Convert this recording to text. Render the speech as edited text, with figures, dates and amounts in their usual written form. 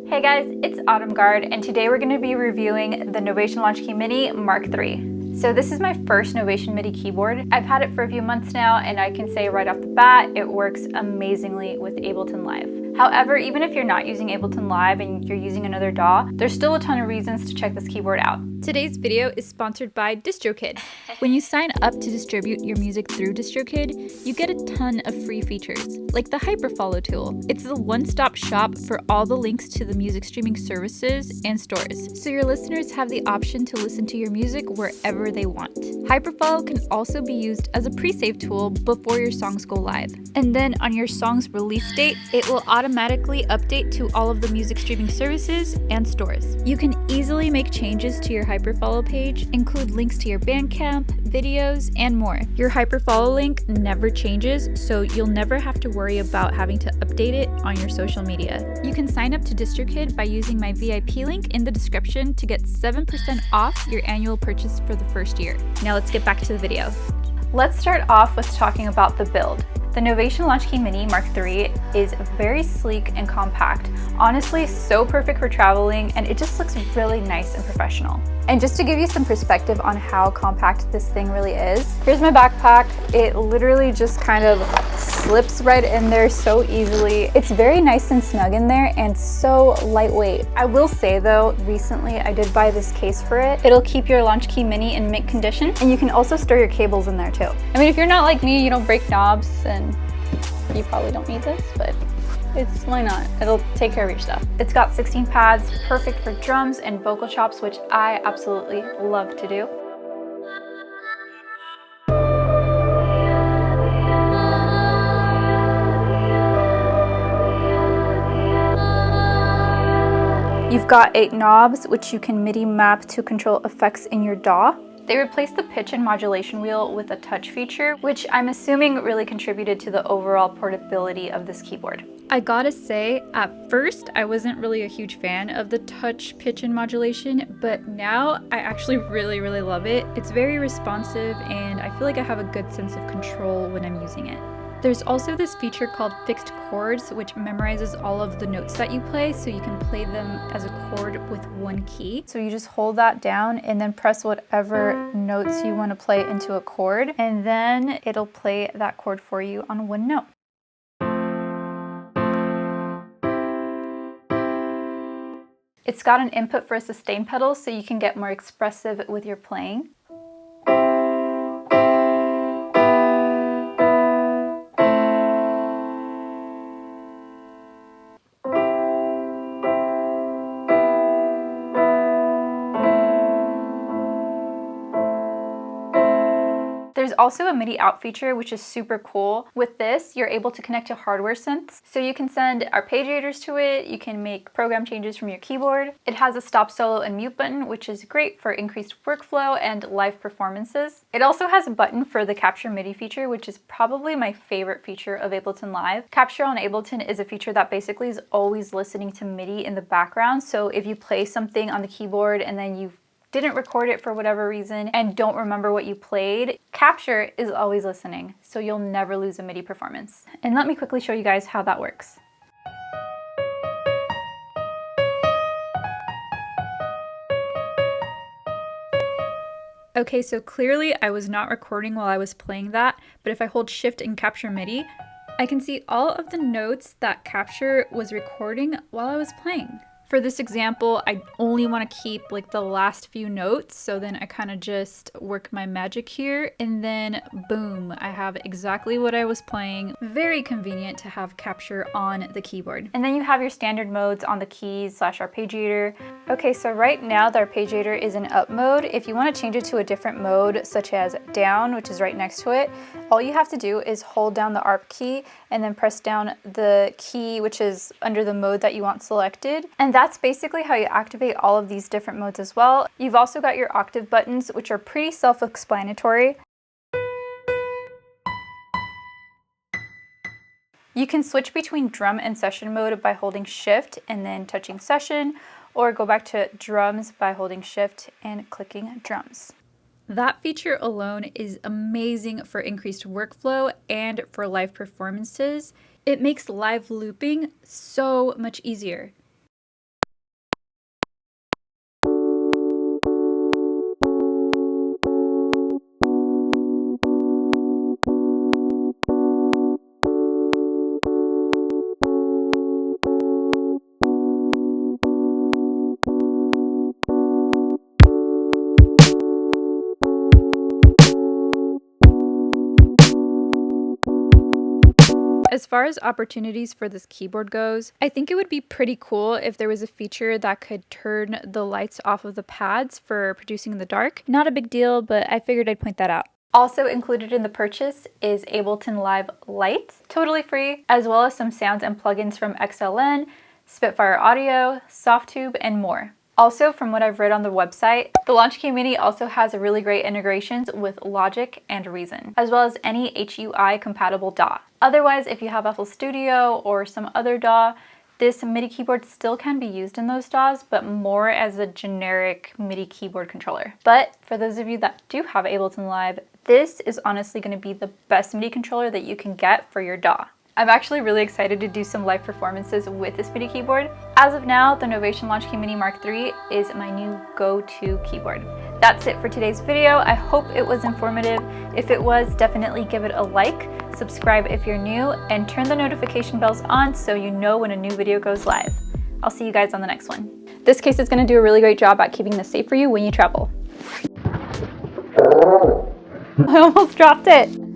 Hey guys, it's Autumn Guard, and today we're going to be reviewing the Novation Launchkey Mini MK3. So this is my first Novation MIDI keyboard. I've had it for a few months now, and I can say right off the bat, it works amazingly with Ableton Live. However, even if you're not using Ableton Live and you're using another DAW, there's still a ton of reasons to check this keyboard out. Today's video is sponsored by DistroKid. When you sign up to distribute your music through DistroKid, you get a ton of free features, like the Hyperfollow tool. It's the one-stop shop for all the links to the music streaming services and stores, so your listeners have the option to listen to your music wherever they want. Hyperfollow can also be used as a pre-save tool before your songs go live. And then on your song's release date, it will automatically update to all of the music streaming services and stores. You can easily make changes to your Hyperfollow page, include links to your Bandcamp, videos, and more. Your Hyperfollow link never changes, so you'll never have to worry about having to update it on your social media. You can sign up to DistroKid by using my VIP link in the description to get 7% off your annual purchase for the first year. Now let's get back to the video. Let's start off with talking about the build. The Novation Launchkey Mini MK3 is very sleek and compact. Honestly, so perfect for traveling, and it just looks really nice and professional. And just to give you some perspective on how compact this thing really is, here's my backpack. It literally just kind of slips right in there so easily. It's very nice and snug in there and so lightweight. I will say though, recently I did buy this case for it. It'll keep your Launchkey Mini in mint condition, and you can also store your cables in there too. I mean, if you're not like me, you don't break knobs, and you probably don't need this, but why not? It'll take care of your stuff. It's got 16 pads, perfect for drums and vocal chops, which I absolutely love to do. You've got 8 knobs, which you can MIDI map to control effects in your DAW. They replaced the pitch and modulation wheel with a touch feature, which I'm assuming really contributed to the overall portability of this keyboard. I gotta say, at first I wasn't really a huge fan of the touch, pitch, and modulation, but now I actually really love it. It's very responsive, and I feel like I have a good sense of control when I'm using it. There's also this feature called Fixed Chords, which memorizes all of the notes that you play, so you can play them as a chord with one key. So you just hold that down and then press whatever notes you want to play into a chord, and then it'll play that chord for you on one note. It's got an input for a sustain pedal, so you can get more expressive with your playing. There's also a Midi Out feature, which is super cool. With this, you're able to connect to hardware synths. So you can send arpeggiators to it, you can make program changes from your keyboard. It has a stop, solo, and mute button, which is great for increased workflow and live performances. It also has a button for the Capture MIDI feature, which is probably my favorite feature of Ableton Live. Capture on Ableton is a feature that basically is always listening to MIDI in the background. So if you play something on the keyboard and then you didn't record it for whatever reason and don't remember what you played, Capture is always listening, so you'll never lose a MIDI performance. And let me quickly show you guys how that works. Okay, so clearly I was not recording while I was playing that, but if I hold Shift and Capture MIDI, I can see all of the notes that Capture was recording while I was playing. For this example, I only want to keep like the last few notes, so then I kind of just work my magic here, and then boom, I have exactly what I was playing. Very convenient to have Capture on the keyboard. And then you have your standard modes on the keys / arpeggiator. Okay, so right now the arpeggiator is in up mode. If you want to change it to a different mode, such as down, which is right next to it, all you have to do is hold down the ARP key and then press down the key which is under the mode that you want selected. And that's basically how you activate all of these different modes as well. You've also got your octave buttons, which are pretty self-explanatory. You can switch between drum and session mode by holding Shift and then touching session, or go back to drums by holding Shift and clicking drums. That feature alone is amazing for increased workflow and for live performances. It makes live looping so much easier. As far as opportunities for this keyboard goes, I think it would be pretty cool if there was a feature that could turn the lights off of the pads for producing in the dark. Not a big deal, but I figured I'd point that out. Also included in the purchase is Ableton Live Lite, totally free, as well as some sounds and plugins from XLN, Spitfire Audio, Softtube, and more. Also, from what I've read on the website, the Launchkey Mini also has really great integrations with Logic and Reason, as well as any HUI compatible DAW. Otherwise, if you have FL Studio or some other DAW, this MIDI keyboard still can be used in those DAWs, but more as a generic MIDI keyboard controller. But for those of you that do have Ableton Live, this is honestly going to be the best MIDI controller that you can get for your DAW. I'm actually really excited to do some live performances with this MIDI keyboard. As of now, the Novation Launchkey Mini MK3 is my new go-to keyboard. That's it for today's video. I hope it was informative. If it was, definitely give it a like, subscribe if you're new, and turn the notification bells on so you know when a new video goes live. I'll see you guys on the next one. This case is going to do a really great job at keeping this safe for you when you travel. I almost dropped it.